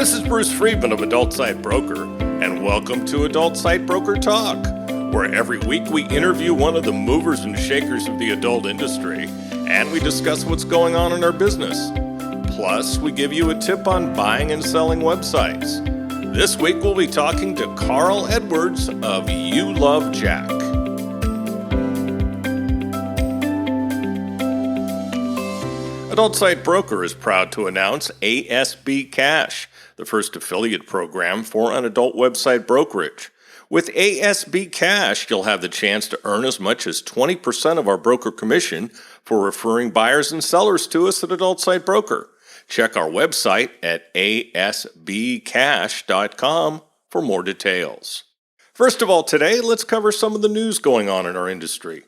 This is Bruce Friedman of Adult Site Broker, and welcome to Adult Site Broker Talk, where every week we interview one of the movers and shakers of the adult industry, and we discuss what's going on in our business. Plus, we give you a tip on buying and selling websites. This week we'll be talking to Karl Edwards of You Love Jack. Adult Site Broker is proud to announce ASB Cash, the first affiliate program for an adult website brokerage. With ASB Cash, you'll have the chance to earn as much as 20% of our broker commission for referring buyers and sellers to us at Adult Site Broker. Check our website at asbcash.com for more details. First of all, today, let's cover some of the news going on in our industry.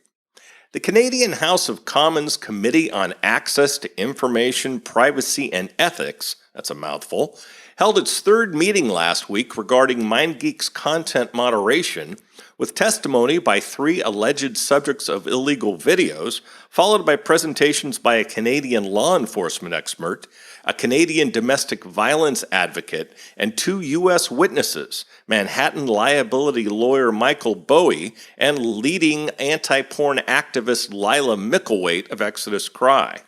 The Canadian House of Commons Committee on Access to Information, Privacy and Ethics, that's a mouthful, held its third meeting last week regarding MindGeek's content moderation, with testimony by 3 alleged subjects of illegal videos, followed by presentations by a Canadian law enforcement expert, a Canadian domestic violence advocate, and 2 U.S. witnesses, Manhattan liability lawyer Michael Bowie and leading anti-porn activist Lila Micklethwait of Exodus Cry.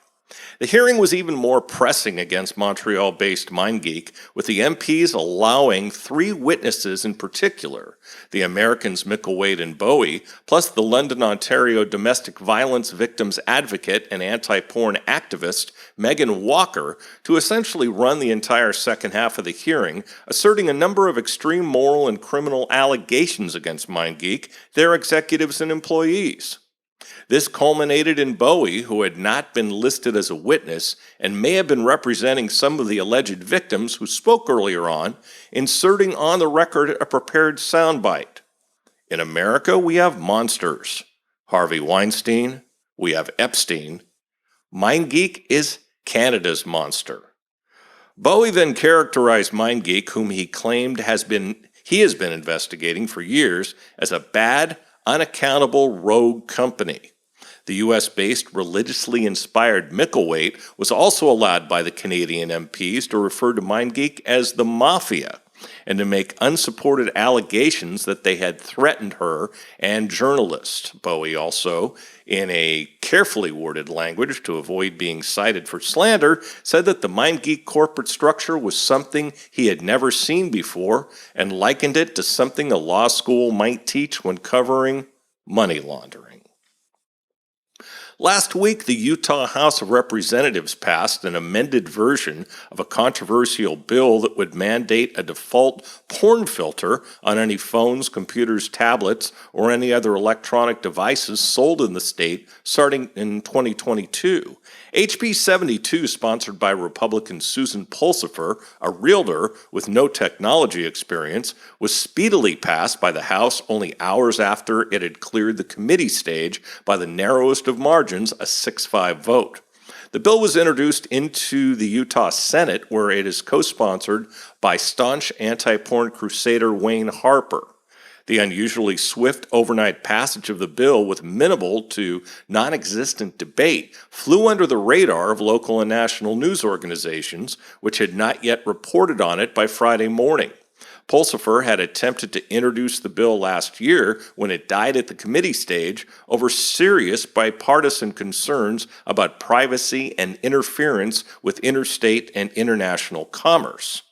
The hearing was even more pressing against Montreal-based MindGeek, with the MPs allowing 3 witnesses in particular, the Americans Micklethwait and Bowie, plus the London, Ontario domestic violence victims advocate and anti-porn activist Megan Walker, to essentially run the entire second half of the hearing, asserting a number of extreme moral and criminal allegations against MindGeek, their executives and employees. This culminated in Bowie, who had not been listed as a witness and may have been representing some of the alleged victims who spoke earlier on, inserting on the record a prepared soundbite. In America, we have monsters. Harvey Weinstein, we have Epstein. MindGeek is Canada's monster. Bowie then characterized MindGeek, whom he claimed he has been investigating for years, as a bad, unaccountable rogue company. The U.S.-based religiously inspired Micklethwait was also allowed by the Canadian MPs to refer to MindGeek as the Mafia and to make unsupported allegations that they had threatened her and journalists. Bowie also, in a carefully worded language to avoid being cited for slander, said that the MindGeek corporate structure was something he had never seen before and likened it to something a law school might teach when covering money laundering. Last week, the Utah House of Representatives passed an amended version of a controversial bill that would mandate a default porn filter on any phones, computers, tablets, or any other electronic devices sold in the state starting in 2022. HB 72, sponsored by Republican Susan Pulsifer, a realtor with no technology experience, was speedily passed by the House only hours after it had cleared the committee stage by the narrowest of margins, a 6-5 vote. The bill was introduced into the Utah Senate, where it is co-sponsored by staunch anti-porn crusader Wayne Harper. The unusually swift overnight passage of the bill, with minimal to non-existent debate, flew under the radar of local and national news organizations, which had not yet reported on it by Friday morning. Pulsifer had attempted to introduce the bill last year when it died at the committee stage over serious bipartisan concerns about privacy and interference with interstate and international commerce.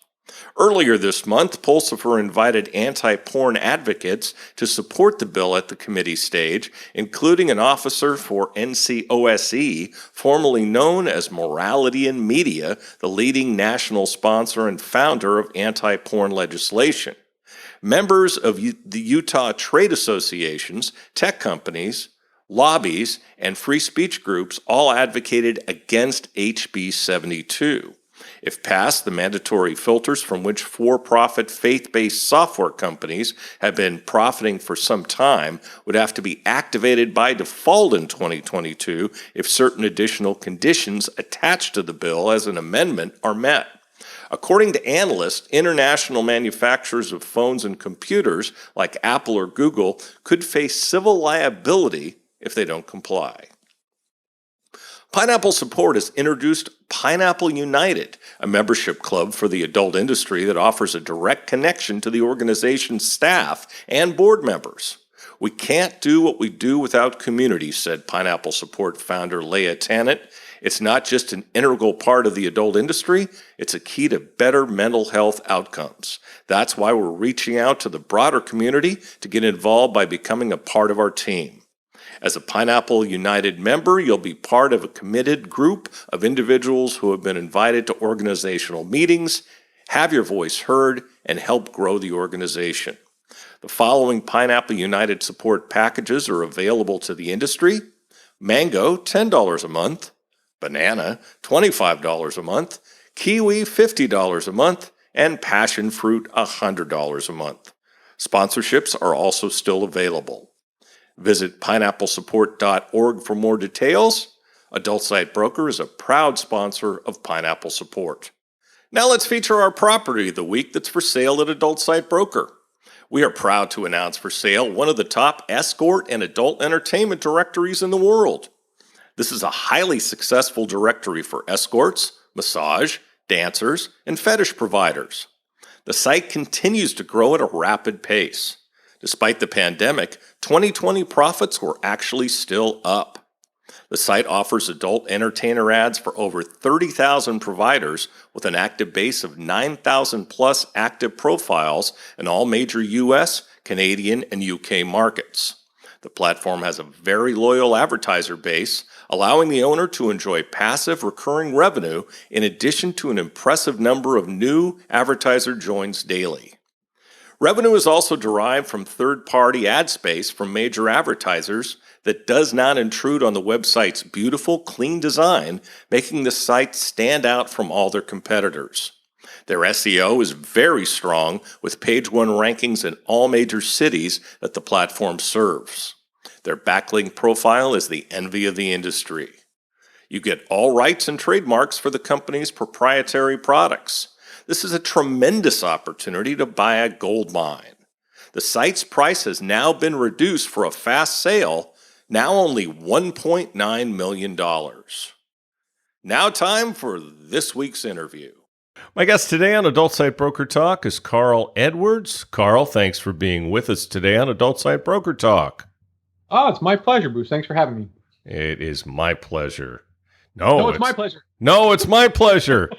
Earlier this month, Pulsifer invited anti-porn advocates to support the bill at the committee stage, including an officer for NCOSE, formerly known as Morality in Media, the leading national sponsor and founder of anti-porn legislation. Members of the Utah trade associations, tech companies, lobbies, and free speech groups all advocated against HB 72. If passed, the mandatory filters from which for-profit faith-based software companies have been profiting for some time would have to be activated by default in 2022 if certain additional conditions attached to the bill as an amendment are met. According to analysts, international manufacturers of phones and computers like Apple or Google could face civil liability if they don't comply. Pineapple Support has introduced Pineapple United, a membership club for the adult industry that offers a direct connection to the organization's staff and board members. We can't do what we do without community, said Pineapple Support founder Leah Tannett. It's not just an integral part of the adult industry, it's a key to better mental health outcomes. That's why we're reaching out to the broader community to get involved by becoming a part of our team. As a Pineapple United member, you'll be part of a committed group of individuals who have been invited to organizational meetings, have your voice heard, and help grow the organization. The following Pineapple United support packages are available to the industry: Mango, $10 a month; Banana, $25 a month; Kiwi, $50 a month; and Passion Fruit, $100 a month. Sponsorships are also still available. Visit pineapplesupport.org for more details. Adult Site Broker is a proud sponsor of Pineapple Support. Now let's feature our property of the week that's for sale at Adult Site Broker. We are proud to announce for sale one of the top escort and adult entertainment directories in the world. This is a highly successful directory for escorts, massage, dancers, and fetish providers. The site continues to grow at a rapid pace. Despite the pandemic, 2020 profits were actually still up. The site offers adult entertainer ads for over 30,000 providers with an active base of 9,000 plus active profiles in all major US, Canadian, and UK markets. The platform has a very loyal advertiser base, allowing the owner to enjoy passive recurring revenue in addition to an impressive number of new advertiser joins daily. Revenue is also derived from third-party ad space from major advertisers that does not intrude on the website's beautiful, clean design, making the site stand out from all their competitors. Their SEO is very strong, with page 1 rankings in all major cities that the platform serves. Their backlink profile is the envy of the industry. You get all rights and trademarks for the company's proprietary products. This is a tremendous opportunity to buy a gold mine. The site's price has now been reduced for a fast sale, now only $1.9 million. Now time for this week's interview. My guest today on Adult Site Broker Talk is Karl Edwards. Karl, thanks for being with us today on Adult Site Broker Talk. Oh, it's my pleasure, Bruce. Thanks for having me. It is my pleasure. No, it's my pleasure. No, it's my pleasure.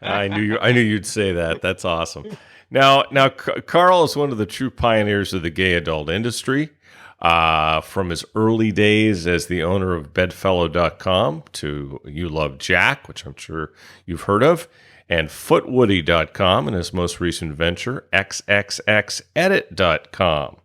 I knew you'd say that. That's awesome. Now, Karl is one of the true pioneers of the gay adult industry. From his early days as the owner of Bedfellow.com to You Love Jack, which I'm sure you've heard of, and Footwoody.com, and his most recent venture, XXXEdit.com.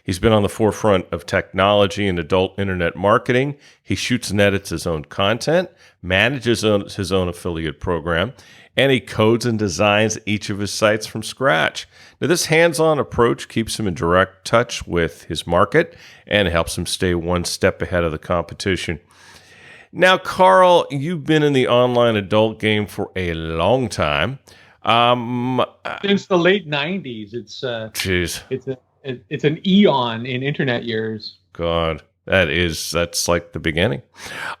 He's been on the forefront of technology and adult internet marketing. He shoots and edits his own content, manages his own affiliate program, and he codes and designs each of his sites from scratch. Now, this hands-on approach keeps him in direct touch with his market and helps him stay one step ahead of the competition. Now, Karl, you've been in the online adult game for a long time. Since the late 90s, it's an eon in internet years. God, that's like the beginning.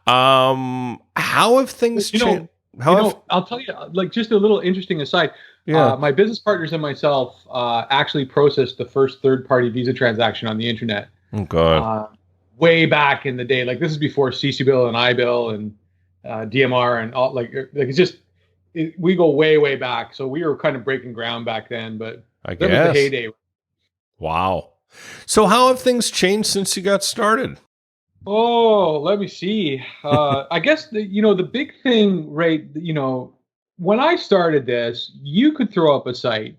How have things changed? I'll tell you, like, just a little interesting aside. Yeah. My business partners and myself actually processed the first third-party visa transaction on the internet. Oh, God. Way back in the day. Like, this is before CC Bill and iBill and DMR and all. Like it's just, we go way, way back. So we were kind of breaking ground back then, but I that guess. was the heyday. Wow. So how have things changed since you got started? Oh, let me see. I guess the big thing, right? When I started this, you could throw up a site,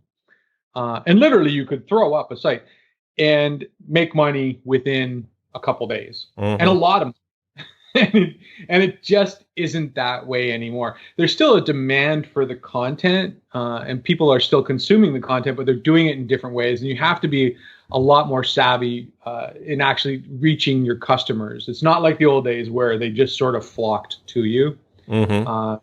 and literally you could throw up a site and make money within a couple days, and a lot of money. and it just isn't that way anymore. There's still a demand for the content, and people are still consuming the content, but they're doing it in different ways, and you have to be a lot more savvy in actually reaching your customers. It's not like the old days where they just sort of flocked to you. So,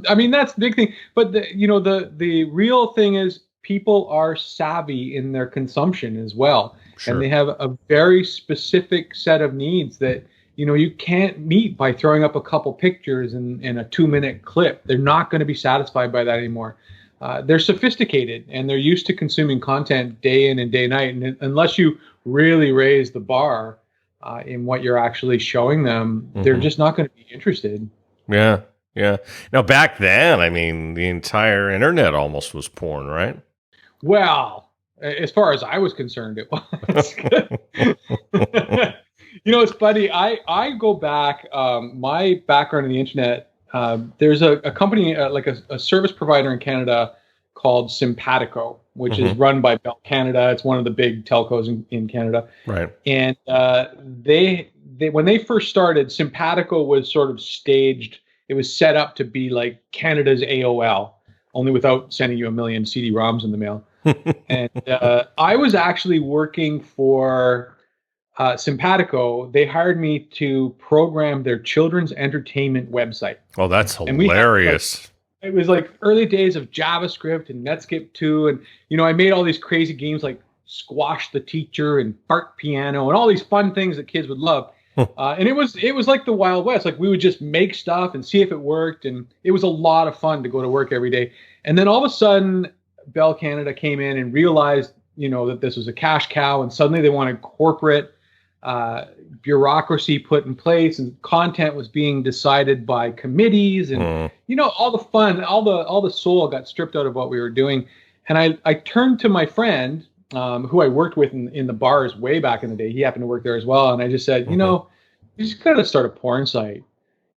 I mean, that's the big thing. But the real thing is people are savvy in their consumption as well. Sure. And they have a very specific set of needs that you can't meet by throwing up a couple pictures in a 2-minute clip. They're not going to be satisfied by that anymore. They're sophisticated and they're used to consuming content day in and day night. And unless you really raise the bar in what you're actually showing them, they're just not going to be interested. Yeah. Yeah. Now, back then, I mean, the entire internet almost was porn, right? Well, as far as I was concerned, it was. It's funny. I go back. My background in the internet. There's a company like a service provider in Canada called Simpatico, which is run by Bell Canada. It's one of the big telcos in Canada. Right. And they when they first started, Simpatico was sort of staged. It was set up to be like Canada's AOL, only without sending you a million CD-ROMs in the mail. And I was actually working for Simpatico. They hired me to program their children's entertainment website. Oh, that's hilarious. It was like early days of JavaScript and Netscape 2. And, I made all these crazy games like Squash the Teacher and Fart Piano and all these fun things that kids would love. And it was like the Wild West. Like we would just make stuff and see if it worked. And it was a lot of fun to go to work every day. And then all of a sudden, Bell Canada came in and realized, that this was a cash cow. And suddenly they wanted corporate bureaucracy put in place, and content was being decided by committees, and all the fun, all the soul got stripped out of what we were doing. And I turned to my friend who I worked with in the bars way back in the day. He happened to work there as well, and I just said, you just gotta start a porn site.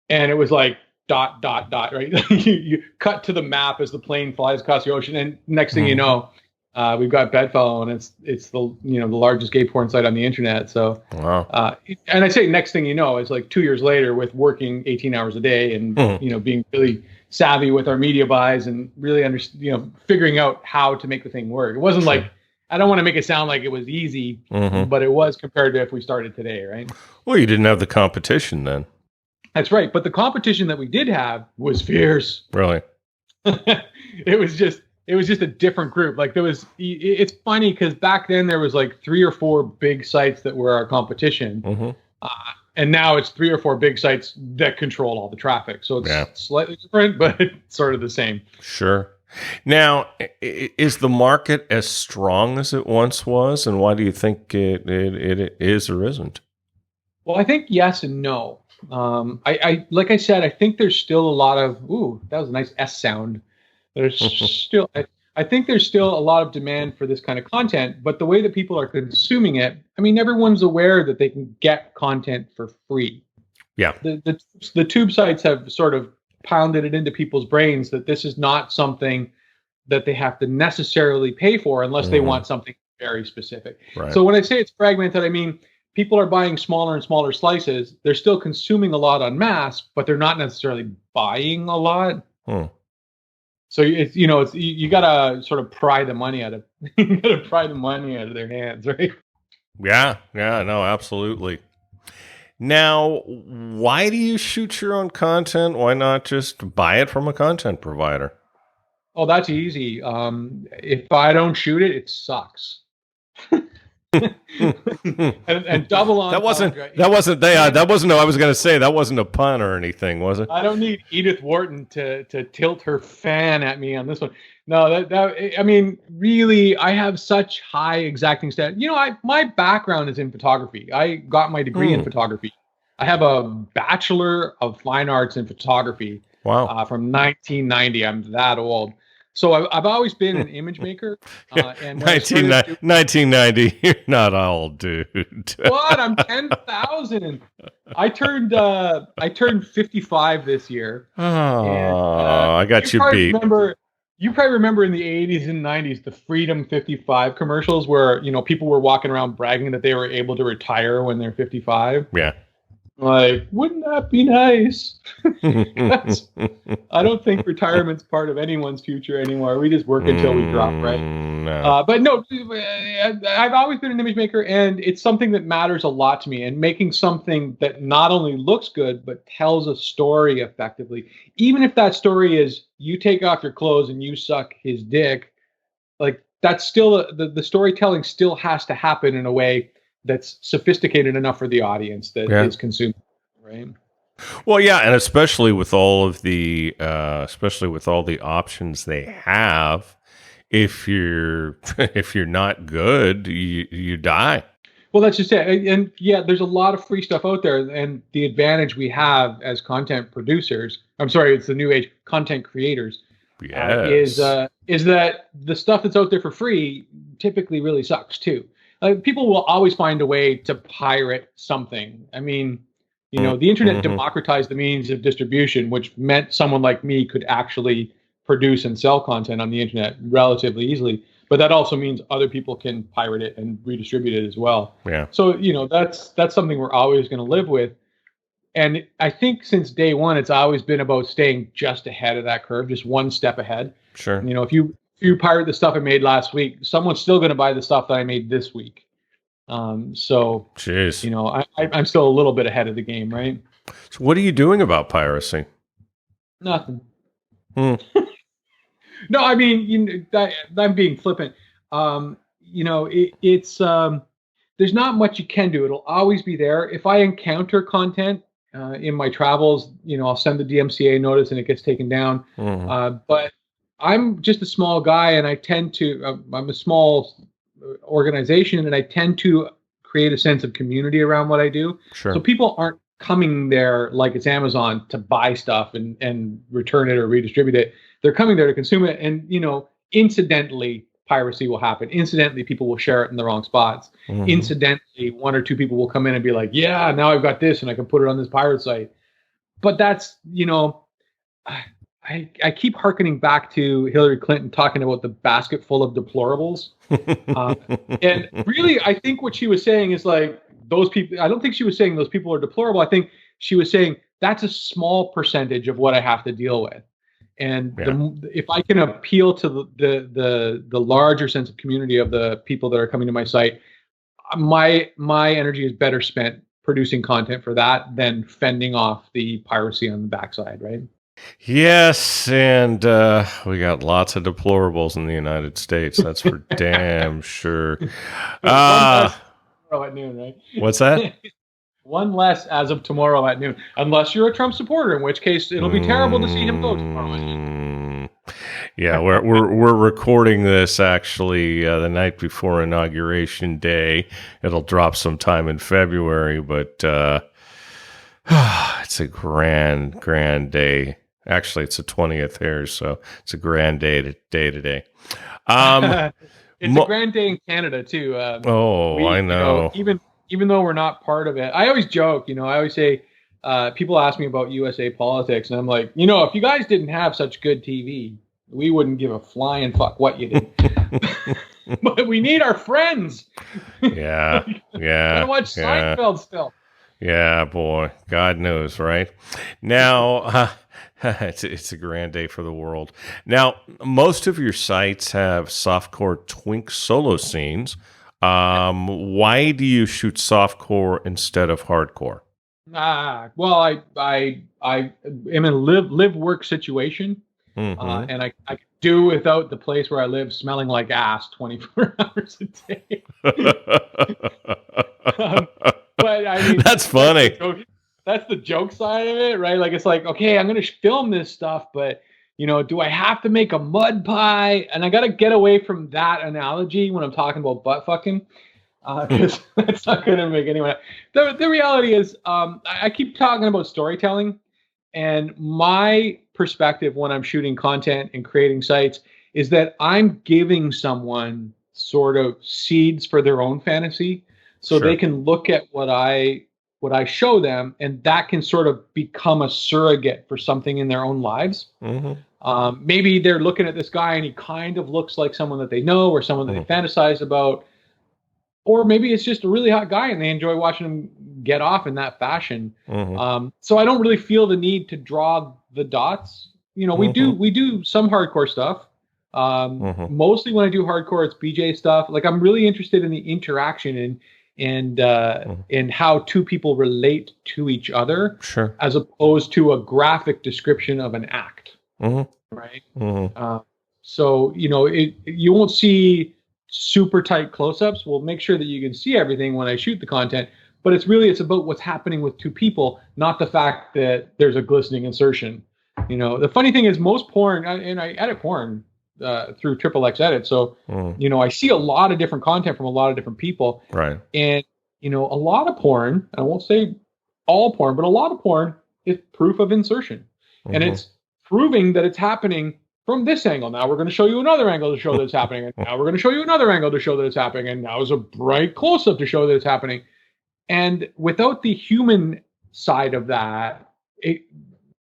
And it was like dot dot dot, right? you cut to the map as the plane flies across the ocean, and next thing you know, we've got Bedfellow, and it's the the largest gay porn site on the internet. So, wow. And I say next thing you know, it's like 2 years later with working 18 hours a day and being really savvy with our media buys and really figuring out how to make the thing work. It wasn't like, I don't want to make it sound like it was easy, but it was compared to if we started today, right? Well, you didn't have the competition then. That's right, but the competition that we did have was fierce. Really? It was just a different group. Like it's funny because back then there was like 3 or 4 big sites that were our competition. And now it's 3 or 4 big sites that control all the traffic. So it's slightly different, but it's sort of the same. Sure. Now, is the market as strong as it once was? And why do you think it is or isn't? Well, I think yes and no. I like I said, I think there's still a lot of, that was a nice S sound. There's still, I think there's still a lot of demand for this kind of content, but the way that people are consuming it, I mean, everyone's aware that they can get content for free. Yeah. The tube sites have sort of pounded it into people's brains that this is not something that they have to necessarily pay for unless they want something very specific. Right. So when I say it's fragmented, I mean, people are buying smaller and smaller slices. They're still consuming a lot en masse, but they're not necessarily buying a lot. So it's you gotta sort of pry the money out of their hands, right? Yeah, no, absolutely. Now, why do you shoot your own content? Why not just buy it from a content provider? Oh, that's easy. If I don't shoot it, it sucks. and double on that wasn't no, I was going to say that wasn't a pun or anything, was it? I don't need Edith Wharton to tilt her fan at me on this one. No, I mean, really, I have such high exacting standards. My background is in photography. I got my degree in photography. I have a Bachelor of Fine Arts in photography. Wow. From 1990. I'm that old. So I've always been an image maker. And 1990, you're not old, dude. What? I'm 10,000. I turned 55 this year. Oh, and, I got you beat. You probably remember in the 80s and 90s the Freedom 55 commercials where people were walking around bragging that they were able to retire when they're 55. Yeah. Like, wouldn't that be nice? I don't think retirement's part of anyone's future anymore. We just work until we drop, right? No. But no, I've always been an image maker, and it's something that matters a lot to me. And making something that not only looks good, but tells a story effectively. Even if that story is you take off your clothes and you suck his dick, like that's still the storytelling still has to happen in a way that's sophisticated enough for the audience that is consuming. right? Well, yeah, and especially with all of the options they have, if you're if you're not good, you die. Well, that's just it. And yeah, there's a lot of free stuff out there. And the advantage we have as content producers, I'm sorry, it's the new age content creators, Yes. is that the stuff that's out there for free typically really sucks too. People will always find a way to pirate something. I mean, the internet Mm-hmm. democratized the means of distribution, which meant someone like me could actually produce and sell content on the internet relatively easily. But that also means other people can pirate it and redistribute it as well. Yeah. So that's something we're always going to live with. And I think since day one, it's always been about staying just ahead of that curve, just one step ahead. Sure. If you pirate the stuff I made last week, someone's still going to buy the stuff that I made this week. Jeez. I'm still a little bit ahead of the game, right? So what are you doing about piracy? Nothing. Hmm. No, I mean, I'm being flippant. It's there's not much you can do. It'll always be there. If I encounter content in my travels, I'll send the DMCA notice and it gets taken down. But I'm just a small guy, and I'm a small organization, and I tend to create a sense of community around what I do. Sure. So people aren't coming there like it's Amazon to buy stuff and return it or redistribute it. They're coming there to consume it, and incidentally, piracy will happen. Incidentally, people will share it in the wrong spots. Incidentally, one or two people will come in and be like, "Yeah, now I've got this, and I can put it on this pirate site." But that's I keep hearkening back to Hillary Clinton talking about the basket full of deplorables, and really, I think what she was saying is like those people. I don't think she was saying those people are deplorable. I think she was saying that's a small percentage of what I have to deal with. And if I can appeal to the larger sense of community of the people that are coming to my site, my energy is better spent producing content for that than fending off the piracy on the backside, right? Yes, and we got lots of deplorables in the United States. That's for damn sure. One less tomorrow at noon, right? What's that? One less as of tomorrow at noon, unless you're a Trump supporter, in which case it'll be terrible to see him go tomorrow at noon. Yeah, we're recording this actually the night before Inauguration Day. It'll drop sometime in February, but it's a grand day. Actually, it's the 20th here, so it's a grand day today. It's a grand day in Canada too. I know. Even though we're not part of it, I always joke. I always say, people ask me about USA politics, and I'm like, if you guys didn't have such good TV, we wouldn't give a flying fuck what you did. But we need our friends. Yeah. I watch Seinfeld still. Yeah, boy. God knows, right? Now, it's a grand day for the world. Now, most of your sites have softcore twink solo scenes. Why do you shoot softcore instead of hardcore? Well, I am in a live work situation, and I could do without the place where I live smelling like ass 24 hours a day. But I mean, that's funny. That's the joke side of it, right? Like, it's like, okay, I'm going to film this stuff, but do I have to make a mud pie? And I got to get away from that analogy when I'm talking about butt fucking, because that's not going to make anyone. The reality is, I keep talking about storytelling, and my perspective when I'm shooting content and creating sites is that I'm giving someone sort of seeds for their own fantasy, so Sure. they can look at what I show them, and that can sort of become a surrogate for something in their own lives. Maybe they're looking at this guy and he kind of looks like someone that they know or someone that they fantasize about. Or maybe it's just a really hot guy and they enjoy watching him get off in that fashion. So I don't really feel the need to draw the dots. We do some hardcore stuff. Mostly when I do hardcore, it's BJ stuff. Like, I'm really interested in the interaction and how two people relate to each other, Sure. as opposed to a graphic description of an act, right? So you won't see super tight close-ups. We'll make sure that you can see everything when I shoot the content, but it's about what's happening with two people, not the fact that there's a glistening insertion. The funny thing is most porn, and I edit porn through XXX Edit, so I see a lot of different content from a lot of different people, Right. and a lot of porn, I won't say all porn, but a lot of porn is proof of insertion, and it's proving that it's happening from this angle. Now we're going to show you another angle to show that it's happening, and now we're going to show you another angle to show that it's happening, and now is a bright close-up to show that it's happening. And without the human side of that,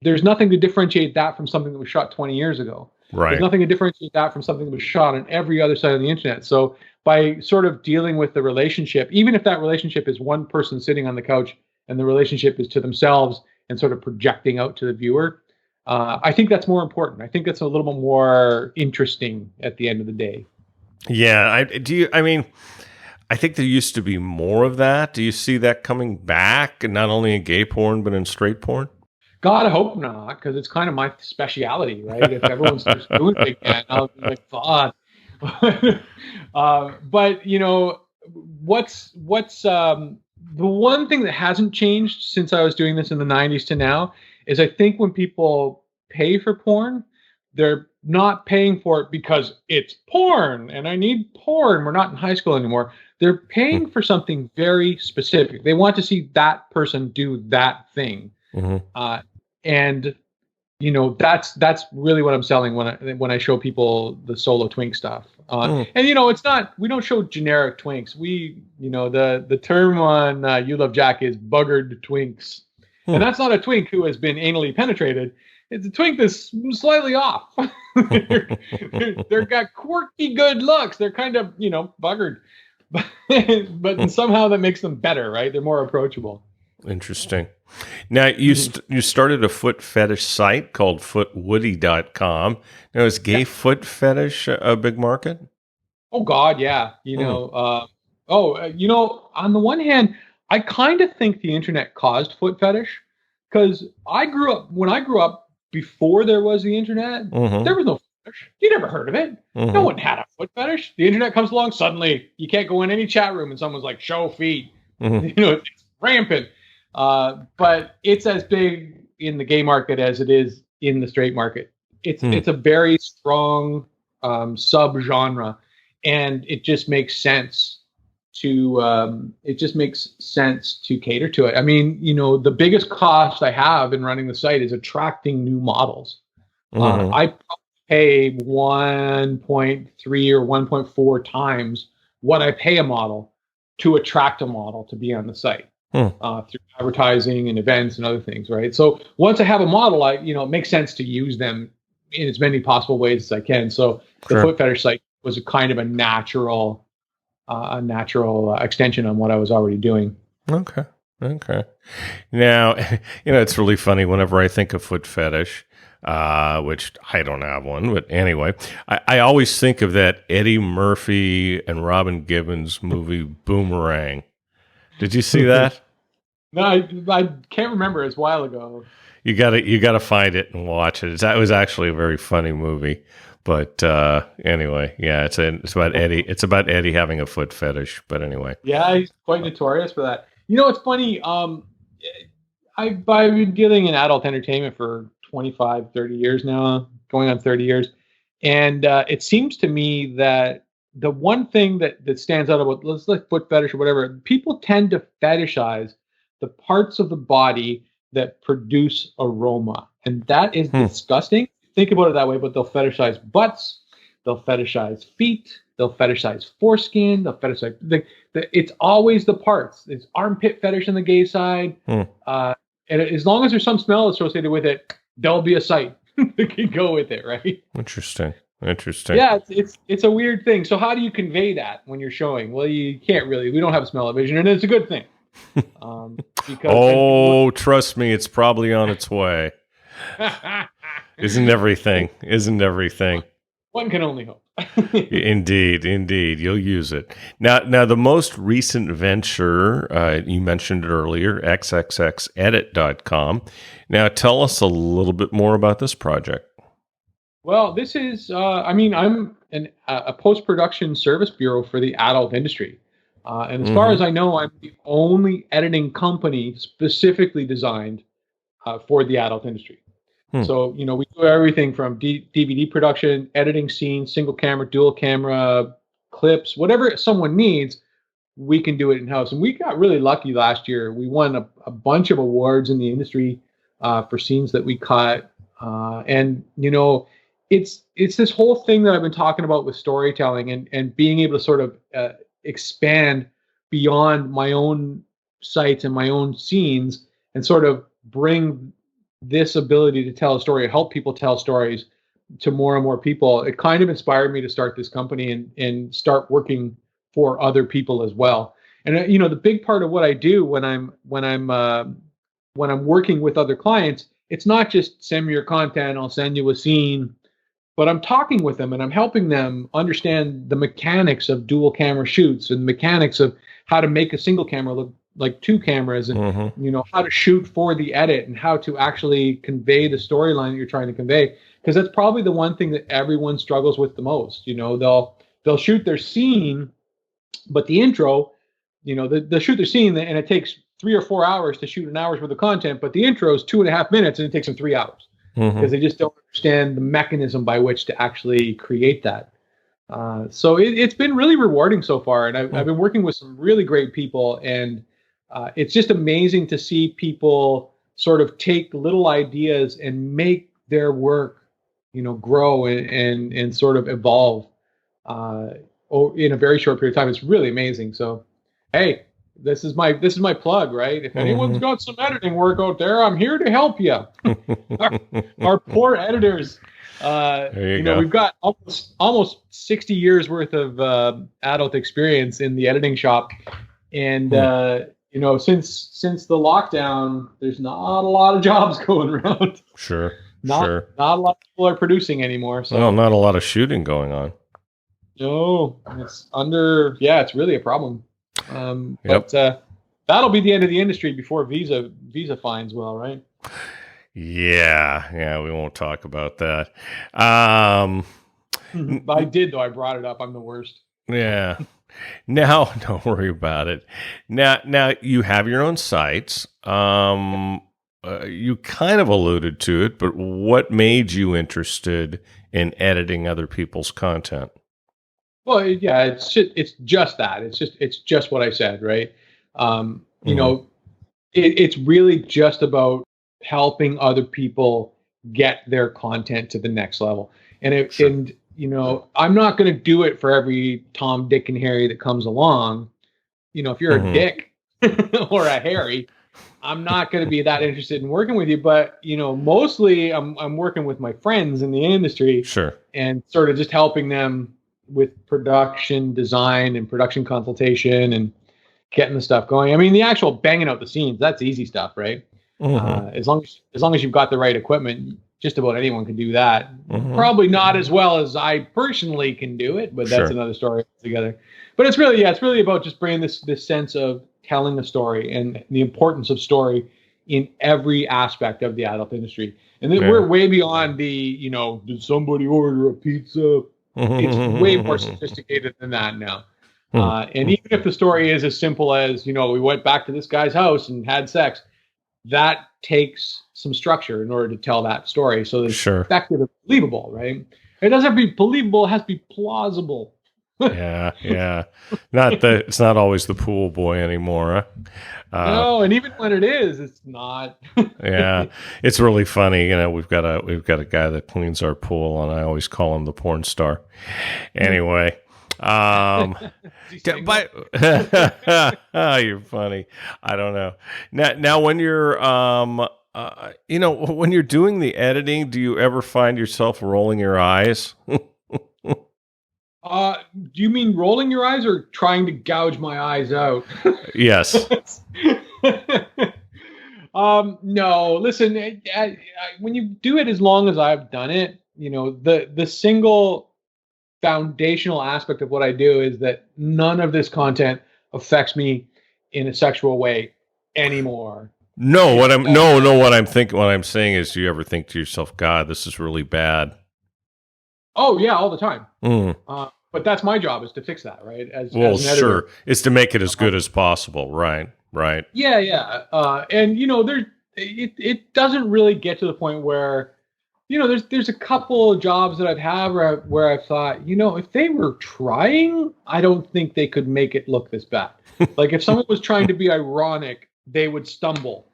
there's nothing to differentiate that from something that was shot 20 years ago. Right. There's nothing to differentiate that from something that was shot on every other side of the internet. So by sort of dealing with the relationship, even if that relationship is one person sitting on the couch and the relationship is to themselves and sort of projecting out to the viewer, I think that's more important. I think that's a little bit more interesting at the end of the day. Yeah. I think there used to be more of that. Do you see that coming back, and not only in gay porn, but in straight porn? God, I hope not, because it's kind of my speciality, right? If everyone starts doing it again, I'll be like, God. But what's the one thing that hasn't changed since I was doing this in the 90s to now is I think when people pay for porn, they're not paying for it because it's porn and I need porn. We're not in high school anymore. They're paying for something very specific. They want to see that person do that thing. And that's really what I'm selling when I show people the solo twink stuff. And it's not, we don't show generic twinks. We, the term on You Love Jack is buggered twinks. And that's not a twink who has been anally penetrated. It's a twink that's slightly off. They've got quirky good looks. They're kind of, buggered. But somehow that makes them better, right? They're more approachable. Interesting. Now, you started a foot fetish site called footwoody.com. Now, is gay foot fetish a big market? Oh, God, yeah. On the one hand, I kind of think the internet caused foot fetish because when I grew up, before there was the internet, there was no fetish. You never heard of it. No one had a foot fetish. The internet comes along, suddenly you can't go in any chat room and someone's like, show feet. It's rampant. But it's as big in the gay market as it is in the straight market. It's a very strong sub-genre, and it just makes sense to cater to it. I mean, the biggest cost I have in running the site is attracting new models. I probably pay 1.3 or 1.4 times what I pay a model to attract a model to be on the site. Through advertising and events and other things, right? So once I have a model, it makes sense to use them in as many possible ways as I can. So the foot fetish site was a kind of a natural extension on what I was already doing. Okay. Now, it's really funny whenever I think of foot fetish, which I don't have one, but anyway, I always think of that Eddie Murphy and Robin Gibbons movie Boomerang. Did you see that? No, I can't remember. It's a while ago. You gotta find it and watch it. It was actually a very funny movie. But anyway, yeah, it's about Eddie. It's about Eddie having a foot fetish. But anyway, yeah, he's quite notorious for that. It's funny. I've been dealing in adult entertainment for 25, 30 years now, going on 30 years, and it seems to me that the one thing that stands out about, let's like foot fetish or whatever, people tend to fetishize the parts of the body that produce aroma. And that is disgusting. Think about it that way, but they'll fetishize butts, they'll fetishize feet, they'll fetishize foreskin, they'll fetishize, it's always the parts. It's armpit fetish on the gay side. And as long as there's some smell associated with it, there'll be a site that can go with it, right? Interesting. Yeah, it's a weird thing. So how do you convey that when you're showing? Well, you can't really. We don't have a smell-o-vision, and it's a good thing. Trust me, it's probably on its way. Isn't everything? One can only hope. Indeed. You'll use it. Now, the most recent venture, you mentioned it earlier, xxxedit.com. Now, tell us a little bit more about this project. Well, this is, I'm a post-production service bureau for the adult industry. And as far as I know, I'm the only editing company specifically designed for the adult industry. Hmm. So, we do everything from DVD production, editing scenes, single camera, dual camera, clips, whatever someone needs, we can do it in house. And we got really lucky last year. We won a bunch of awards in the industry for scenes that we cut. And it's this whole thing that I've been talking about with storytelling and being able to sort of expand beyond my own sites and my own scenes and sort of bring this ability to tell a story, help people tell stories to more and more people. It kind of inspired me to start this company and start working for other people as well. And the big part of what I do when I'm working with other clients, it's not just send me your content, I'll send you a scene, but I'm talking with them and I'm helping them understand the mechanics of dual camera shoots and mechanics of how to make a single camera look like two cameras, and how to shoot for the edit and how to actually convey the storyline that you're trying to convey, because that's probably the one thing that everyone struggles with the most. They'll shoot their scene, but the intro, they'll shoot their scene and it takes 3 or 4 hours to shoot an hour's worth of content, but the intro is 2.5 minutes and it takes them 3 hours because they just don't understand the mechanism by which to actually create that. So it's been really rewarding so far, and I've been working with some really great people, and it's just amazing to see people sort of take little ideas and make their work, grow and sort of evolve in a very short period of time. It's really amazing. So, hey, this is my plug, right? If anyone's got some editing work out there, I'm here to help you. our poor editors. There you go. We've got almost 60 years worth of adult experience in the editing shop, and since the lockdown, there's not a lot of jobs going around. Sure. Not a lot of people are producing anymore. So well, not a lot of shooting going on. No, it's really a problem. But that'll be the end of the industry before visa fines will, right? Yeah, we won't talk about that. I did, though. I brought it up. I'm the worst. Yeah. Now, don't worry about it. Now you have your own sites. You kind of alluded to it, but what made you interested in editing other people's content? Well, yeah, it's just that. It's just what I said, right? It's really just about helping other people get their content to the next level. And I'm not going to do it for every Tom, Dick, and Harry that comes along. If you're a Dick or a Harry, I'm not going to be that interested in working with you. But mostly I'm working with my friends in the industry, sure, and sort of just helping them with production design and production consultation and getting the stuff going. I mean, the actual banging out the scenes, that's easy stuff, right? As long as you've got the right equipment, just about anyone can do that. Probably not as well as I personally can do it, but that's another story altogether. But it's really about just bringing this sense of telling a story and the importance of story in every aspect of the adult industry. And then we're way beyond the, did somebody order a pizza? It's way more sophisticated than that now. And even if the story is as simple as, we went back to this guy's house and had sex, that takes some structure in order to tell that story. So it's effective and believable, right? It doesn't have to be believable. It has to be plausible. Yeah. It's not always the pool boy anymore. Huh? No, and even when it is, it's not. Yeah, it's really funny. We've got a guy that cleans our pool, and I always call him the porn star. Anyway, you're funny. I don't know. Now when you're when you're doing the editing, do you ever find yourself rolling your eyes? Do you mean rolling your eyes or trying to gouge my eyes out? Yes. No, listen, when you do it as long as I've done it, the single foundational aspect of what I do is that none of this content affects me in a sexual way anymore. No, what I'm saying is, do you ever think to yourself, God, this is really bad? Oh yeah, all the time. but that's my job, is to fix that, right? As Well, an editor. sure. It's to make it as good as possible. Right. Right. Yeah, yeah. And it doesn't really get to the point where, there's a couple of jobs that I've had where I've thought, if they were trying, I don't think they could make it look this bad. Like if someone was trying to be ironic, they would stumble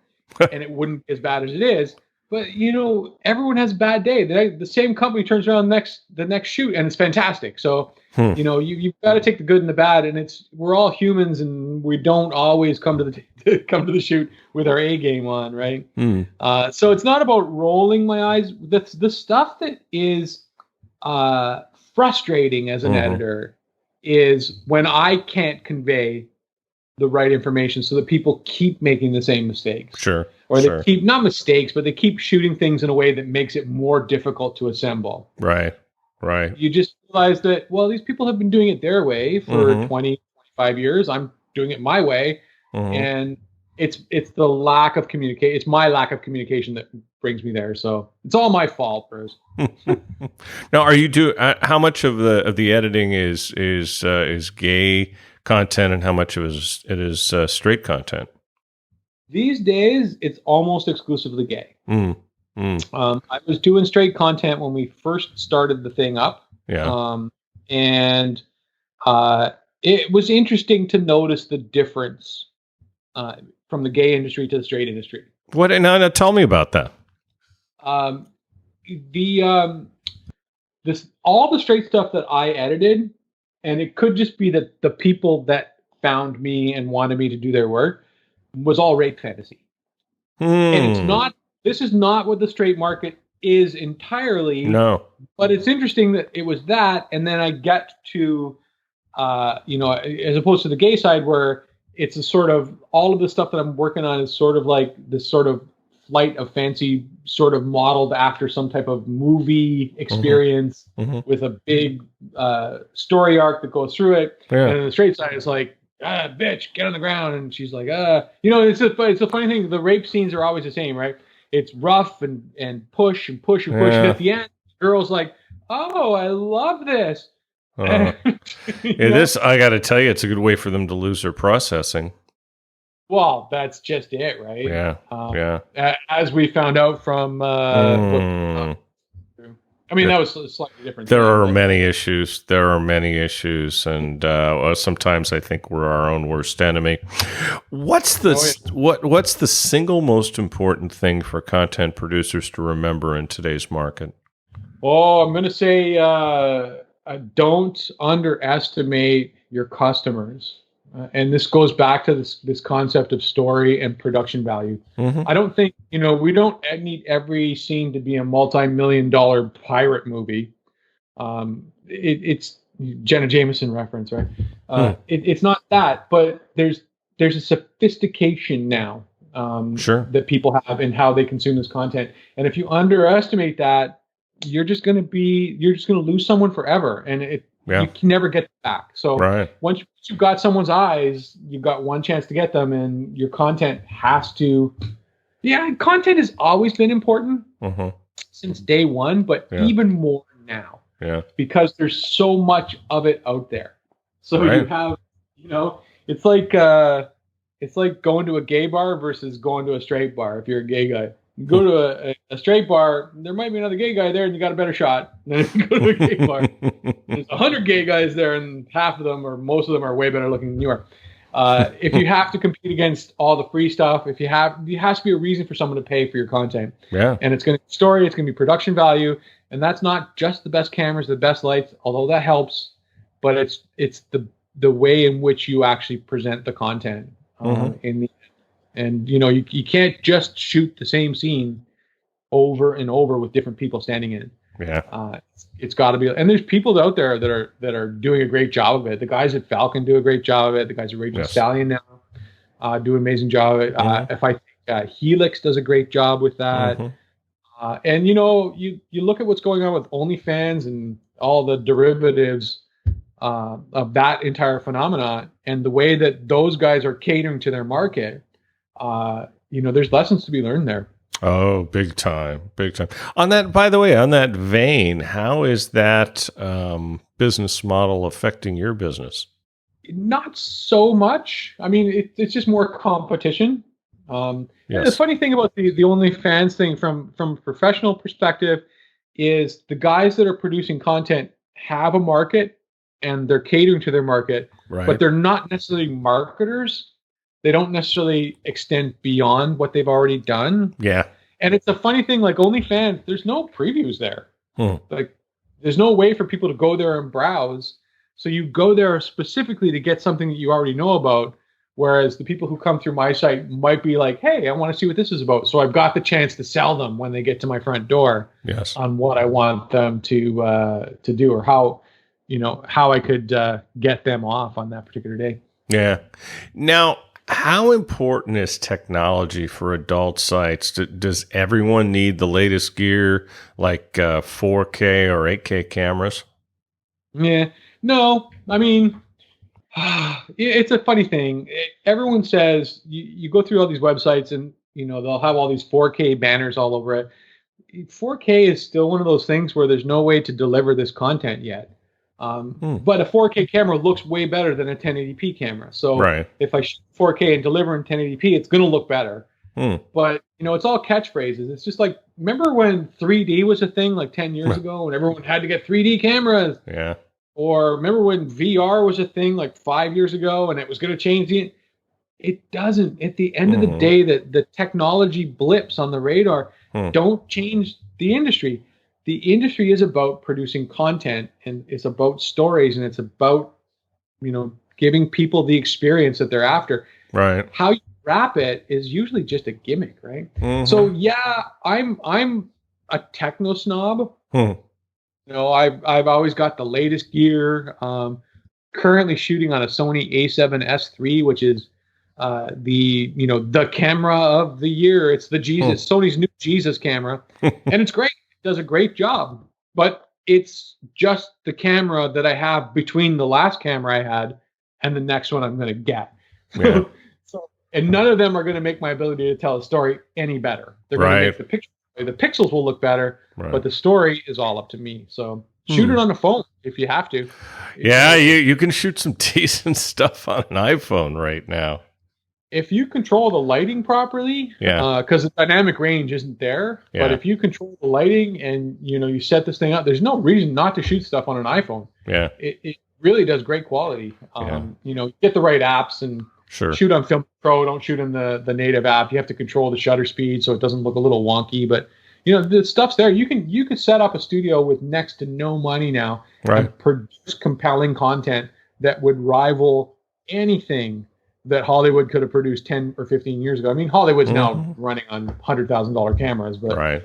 and it wouldn't be as bad as it is. But everyone has a bad day. The same company turns around the next shoot and it's fantastic. So you've got to take the good and the bad, and we're all humans, and we don't always come to the shoot with our A game on, right? So it's not about rolling my eyes. The stuff that is frustrating as an editor is when I can't convey the right information, so that people keep making the same mistakes. Sure. Or they keep, not mistakes, but they keep shooting things in a way that makes it more difficult to assemble. Right. Right. You just realize that, well, these people have been doing it their way for 20, 25 years. I'm doing it my way. And it's the lack of communication. It's my lack of communication that brings me there. So it's all my fault, Bruce. Now, how much of the editing is gay content, and how much of it is straight content? These days, it's almost exclusively gay. I was doing straight content when we first started the thing up. Yeah. And it was interesting to notice the difference from the gay industry to the straight industry. What? Now tell me about that. All the straight stuff that I edited, and it could just be that the people that found me and wanted me to do their work was all rape fantasy. And this is not what the straight market is entirely. No. But it's interesting that it was that, and then I get to, as opposed to the gay side, where it's a sort of, all of the stuff that I'm working on is sort of like this sort of flight of fancy, sort of modeled after some type of movie experience with a big story arc that goes through it. Yeah. And then the straight side is like, bitch, get on the ground. And she's like, it's a funny thing. The rape scenes are always the same, right? It's rough and push and push and push. And at the end, the girl's like, oh, I love this. This, I got to tell you, it's a good way for them to lose their processing. Well, that's just it, right? Yeah. As we found out from, that was slightly different. There are many issues. And sometimes I think we're our own worst enemy. What's the single most important thing for content producers to remember in today's market? Oh, I'm going to say don't underestimate your customers. And this goes back to this concept of story and production value. I don't think, we don't need every scene to be a multi-million-dollar pirate movie. It's Jenna Jameson reference, right? It's not that, but there's a sophistication now that people have in how they consume this content. And if you underestimate that, you're just going to lose someone forever. And you can never get back. So once you've got someone's eyes, you've got one chance to get them, and your content has to. Yeah, content has always been important since day one, but even more now. Yeah, because there's so much of it out there. So you have, it's like going to a gay bar versus going to a straight bar. If you're a gay guy, you go to a straight bar, there might be another gay guy there, and you got a better shot than if you go to a gay bar. There's 100 gay guys there, and half of them, or most of them, are way better looking than you are. If you have to compete against all the free stuff, there has to be a reason for someone to pay for your content. Yeah. And it's going to be story, it's going to be production value, and that's not just the best cameras, the best lights, although that helps, but it's the way in which you actually present the content in the. And, you can't just shoot the same scene over and over with different people standing in it. Yeah. It's got to be. And there's people out there that are doing a great job of it. The guys at Falcon do a great job of it. The guys at Raging Stallion now do an amazing job of it. If I think Helix does a great job with that. And, you look at what's going on with OnlyFans and all the derivatives of that entire phenomenon, and the way that those guys are catering to their market. There's lessons to be learned there. Oh, big time, big time. On that, by the way, on that vein, how is that business model affecting your business? Not so much. I mean, it's just more competition. And the Yes. funny thing about the OnlyFans thing from a professional perspective is the guys that are producing content have a market and they're catering to their market, but Right. they're not necessarily marketers. They don't necessarily extend beyond what they've already done. Yeah. And it's a funny thing, like OnlyFans, there's no previews there. Hmm. Like, there's no way for people to go there and browse. So you go there specifically to get something that you already know about. Whereas the people who come through my site might be like, "Hey, I want to see what this is about." So I've got the chance to sell them when they get to my front door Yes. on what I want them to do, or how, how I could get them off on that particular day. Yeah. Now, how important is technology for adult sites? Does everyone need the latest gear like 4K or 8K cameras? Yeah, no, I mean, it's a funny thing. Everyone says you go through all these websites and they'll have all these 4K banners all over it. 4K is still one of those things where there's no way to deliver this content yet. Hmm. But a 4K camera looks way better than a 1080p camera. So Right. if I shoot 4K and deliver in 1080p, it's going to look better. Hmm. But it's all catchphrases. It's just like, remember when 3D was a thing like 10 years ago, and everyone had to get 3D cameras? Yeah. Or remember when VR was a thing like 5 years ago, and it was going to change the? It doesn't. At the end of the Hmm. day, that the technology blips on the radar Hmm. don't change the industry. The industry is about producing content, and it's about stories, and it's about giving people the experience that they're after. Right. How you wrap it is usually just a gimmick, right? So Hmm. yeah, I'm a techno snob. Hmm. I've always got the latest gear. Currently shooting on a Sony A7S III, which is the camera of the year. It's the Hmm. Jesus Sony's new Jesus camera, and it's great. It does a great job, but it's just the camera that I have between the last camera I had and the next one I'm going to get. Yeah. So, and none of them are going to make my ability to tell a story any better. They're going to Right. make the pixels will look better, but Right. the story is all up to me. So shoot Hmm. it on the phone if you have to. Yeah, you can shoot some decent stuff on an iPhone right now. If you control the lighting properly, Yeah. because the dynamic range isn't there, but Yeah. if you control the lighting and you set this thing up, there's no reason not to shoot stuff on an iPhone. Yeah. It really does great quality. Yeah. Get the right apps and Sure. shoot on Film Pro. Don't shoot in the native app. You have to control the shutter speed so it doesn't look a little wonky. But the stuff's there. You can set up a studio with next to no money now Right. and produce compelling content that would rival anything that Hollywood could have produced 10 or 15 years ago. I mean, Hollywood's now Hmm. running on $100,000 cameras, but Right.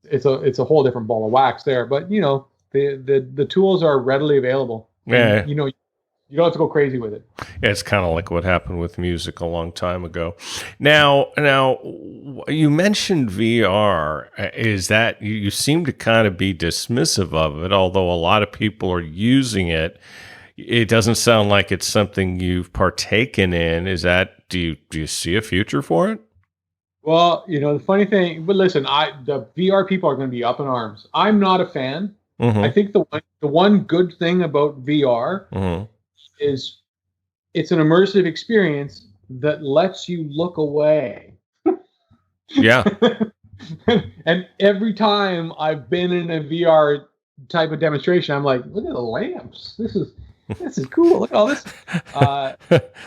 it's a whole different ball of wax there. But the tools are readily available, and Yeah. you don't have to go crazy with it. Yeah, it's kind of like what happened with music a long time ago. Now, you mentioned VR. Is that you seem to kind of be dismissive of it, although a lot of people are using it. It doesn't sound like it's something you've partaken in. Is that do you see a future for it? Well, the funny thing, but listen, the VR people are going to be up in arms. I'm not a fan. I Mm-hmm. think the one good thing about VR Mm-hmm. is it's an immersive experience that lets you look away. Yeah. And every time I've been in a VR type of demonstration, I'm like, look at the lamps. This is cool. Look at all this.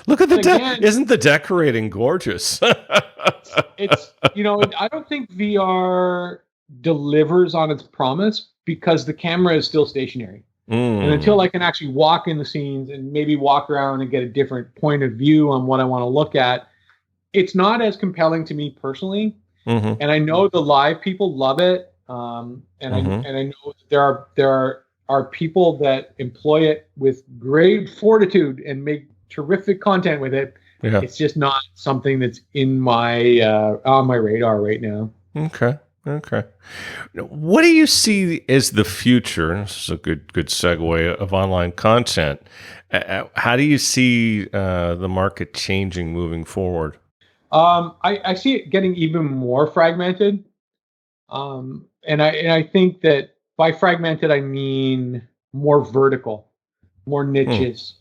Look at the Again, isn't the decorating gorgeous? it's I don't think VR delivers on its promise because the camera is still stationary. And until Mm. I can actually walk in the scenes and maybe walk around and get a different point of view on what I want to look at, it's not as compelling to me personally. Mm-hmm. And I know the live people love it. And Mm-hmm. I know that there are people that employ it with great fortitude and make terrific content with it. Yeah. It's just not something that's in my on my radar right now. Okay. Okay. Now, what do you see as the future? This is a good segue of online content. How do you see the market changing moving forward? I see it getting even more fragmented. And I think that by fragmented I mean more vertical, more Hmm. niches.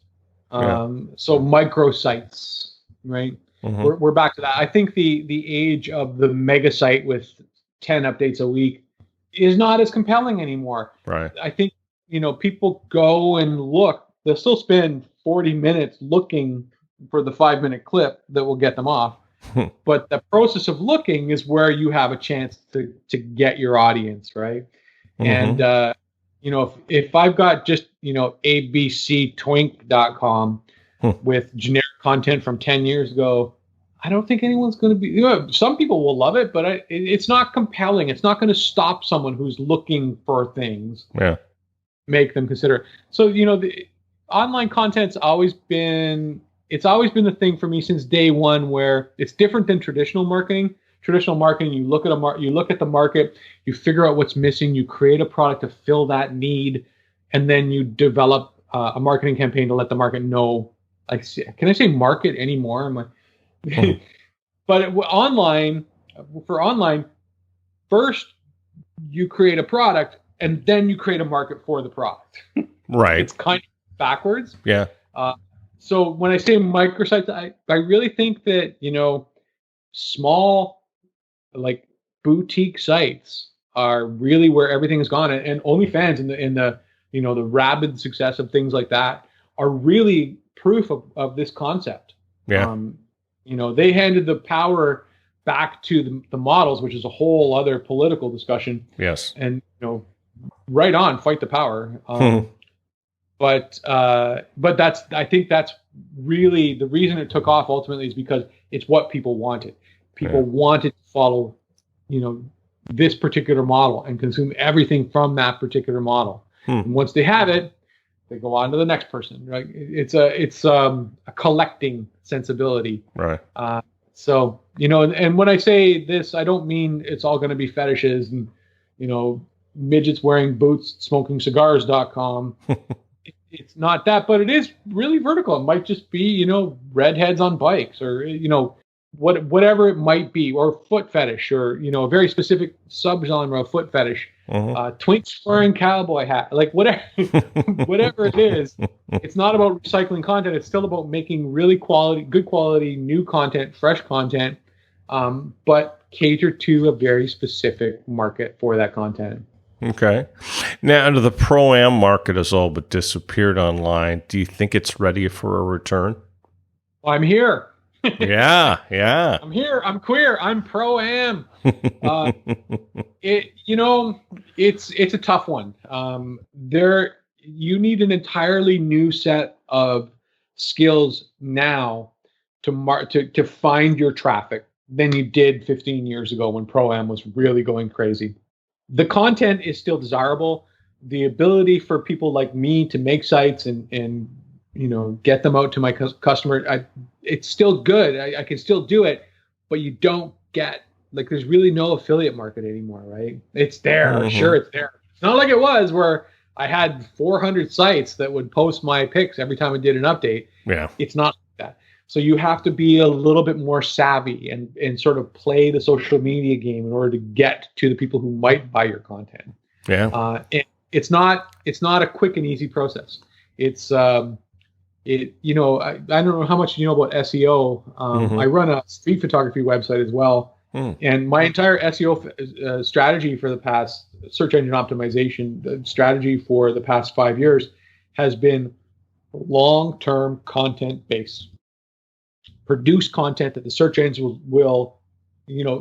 Yeah. So microsites, right? Hmm. We're back to that. I think the age of the mega site with 10 updates a week is not as compelling anymore. Right. I think people go and look. They'll still spend 40 minutes looking for the 5-minute clip that will get them off. But the process of looking is where you have a chance to get your audience, right? And Hmm. if I've got just abctwink.com Hmm. with generic content from 10 years ago, I don't think anyone's going to be, some people will love it, but it's not compelling. It's not going to stop someone who's looking for things, Yeah. make them consider it. So, the online content's always been, it's always been the thing for me since day one, where it's different than traditional marketing. Traditional marketing, you look at you look at the market, you figure out what's missing, you create a product to fill that need, and then you develop a marketing campaign to let the market know. Like, can I say market anymore? I'm Hmm. like, but online, for online, first you create a product and then you create a market for the product. Right. It's kind of backwards. Yeah. Uh, so when I say microsites, I really think that, small, like boutique sites are really where everything's gone. And OnlyFans the rabid success of things like that are really proof of this concept. Yeah. Um, they handed the power back to the models, which is a whole other political discussion. Yes. And, right on, fight the power. Hmm. But I think that's really the reason it took off ultimately, is because it's what people wanted. Yeah. People wanted to follow, you know, this particular model and consume everything from that particular model. Hmm. And once they have it, they go on to the next person. Right? It's a collecting sensibility. Right. So and when I say this, I don't mean it's all going to be fetishes and midgets wearing boots, smoking cigars.com. It's not that, but it is really vertical. It might just be, redheads on bikes, or, whatever it might be, or foot fetish, or, a very specific subgenre of foot fetish. Hmm. Twinks wearing cowboy hat, like whatever, whatever it is. It's not about recycling content. It's still about making really good quality, new content, fresh content, but cater to a very specific market for that content. Okay. Now, the pro-am market has all but disappeared online. Do you think it's ready for a return? I'm here. Yeah, yeah. I'm here. I'm queer. I'm pro-am. It's a tough one. You need an entirely new set of skills now to find your traffic than you did 15 years ago when pro-am was really going crazy. The content is still desirable. The ability for people like me to make sites and get them out to my customer, it's still good. I can still do it, but you don't get, like, there's really no affiliate market anymore, right? It's there. Hmm. Sure, it's there. It's not like it was where I had 400 sites that would post my pics every time I did an update. Yeah. It's not like that. So you have to be a little bit more savvy and sort of play the social media game in order to get to the people who might buy your content. Yeah. It's not a quick and easy process. It's I don't know how much you know about SEO. Hmm. I run a street photography website as well, Hmm. and my entire SEO strategy for the past, search engine optimization, the strategy for the past 5 years has been long-term content based. Produce content that the search engine will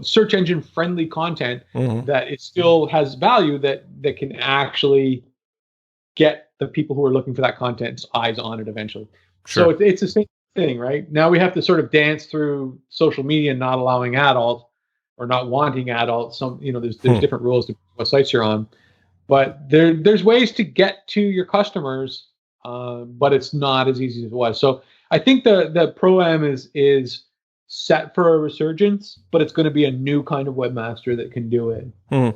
search engine friendly content Hmm. that it still has value, that can actually get the people who are looking for that content's eyes on it eventually. So Sure. it's the same thing, right? Now we have to sort of dance through social media not allowing adults, or not wanting adults. There's Hmm. different rules to what sites you're on, but there's ways to get to your customers, but it's not as easy as it was. So I think the pro-am is set for a resurgence, but it's going to be a new kind of webmaster that can do it, Hmm.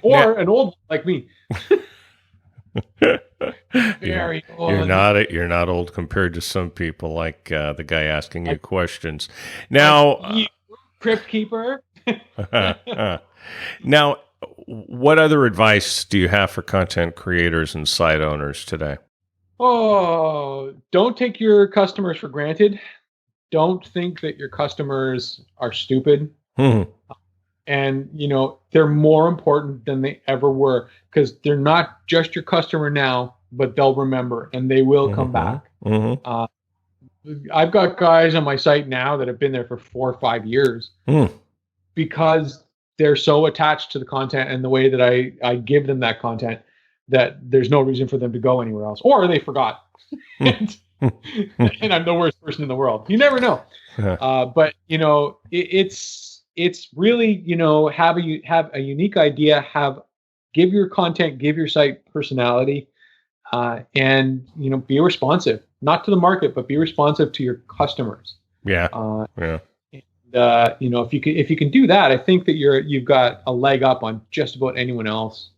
Now, or an old like me. Very old. You're not old compared to some people, like the guy asking you questions. Now, You crypt keeper. now, what other advice do you have for content creators and site owners today? Oh, don't take your customers for granted. Don't think that your customers are stupid. Hmm. And, they're more important than they ever were, because they're not just your customer now, but they'll remember and they will come back. Mm-hmm. I've got guys on my site now that have been there for 4 or 5 years because they're so attached to the content and the way that I give them that content that there's no reason for them to go anywhere else, or they forgot. And I'm the worst person in the world. You never know. But it's really, have a unique idea, give your content, give your site personality, and be responsive, not to the market, but be responsive to your customers. Yeah. If you can do that, I think that you've got a leg up on just about anyone else.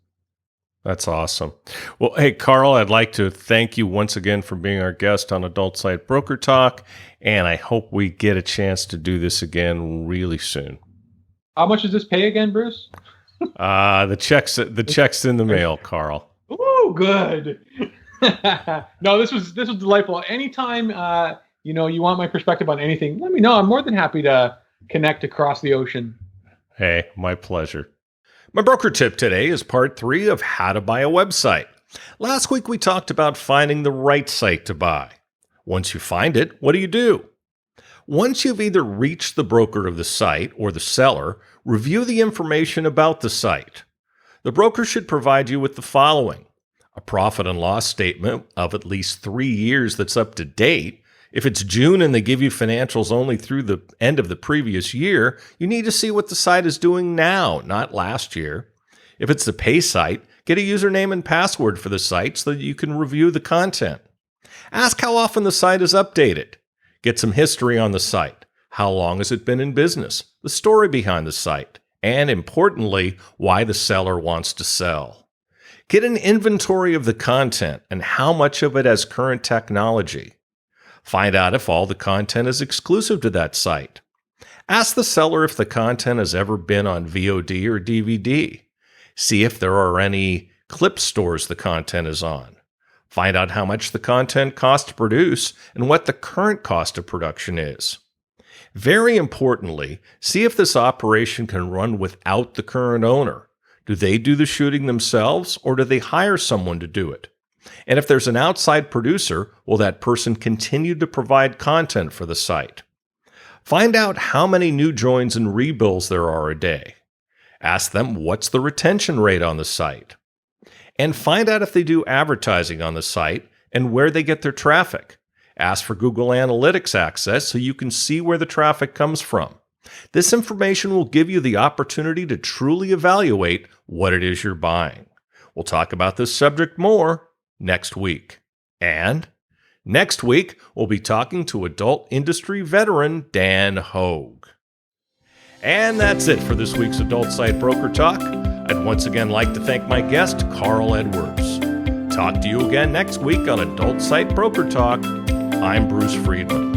That's awesome. Well, hey, Karl, I'd like to thank you once again for being our guest on Adult Site Broker Talk, and I hope we get a chance to do this again really soon. How much does this pay again, Bruce? The check's in the mail, Karl. Ooh, good. No, this was delightful. Anytime you want my perspective on anything, let me know. I'm more than happy to connect across the ocean. Hey, my pleasure. My broker tip today is part 3 of how to buy a website. Last week we talked about finding the right site to buy. Once you find it, what do? Once you've either reached the broker of the site or the seller, review the information about the site. The broker should provide you with the following: a profit and loss statement of at least 3 years that's up to date. If it's June and they give you financials only through the end of the previous year, you need to see what the site is doing now, not last year. If it's a pay site, get a username and password for the site so that you can review the content. Ask how often the site is updated. Get some history on the site. How long has it been in business? The story behind the site. And importantly, why the seller wants to sell. Get an inventory of the content and how much of it has current technology. Find out if all the content is exclusive to that site. Ask the seller if the content has ever been on VOD or DVD. See if there are any clip stores the content is on. Find out how much the content costs to produce and what the current cost of production is. Very importantly, see if this operation can run without the current owner. Do they do the shooting themselves, or do they hire someone to do it? And if there's an outside producer, will that person continue to provide content for the site? Find out how many new joins and rebills there are a day. Ask them what's the retention rate on the site. And find out if they do advertising on the site and where they get their traffic. Ask for Google Analytics access so you can see where the traffic comes from. This information will give you the opportunity to truly evaluate what it is you're buying. We'll talk about this subject more next week. And next week, we'll be talking to adult industry veteran Dan Hogue. And that's it for this week's Adult Site Broker Talk. I'd once again like to thank my guest, Karl Edwards. Talk to you again next week on Adult Site Broker Talk. I'm Bruce Friedman.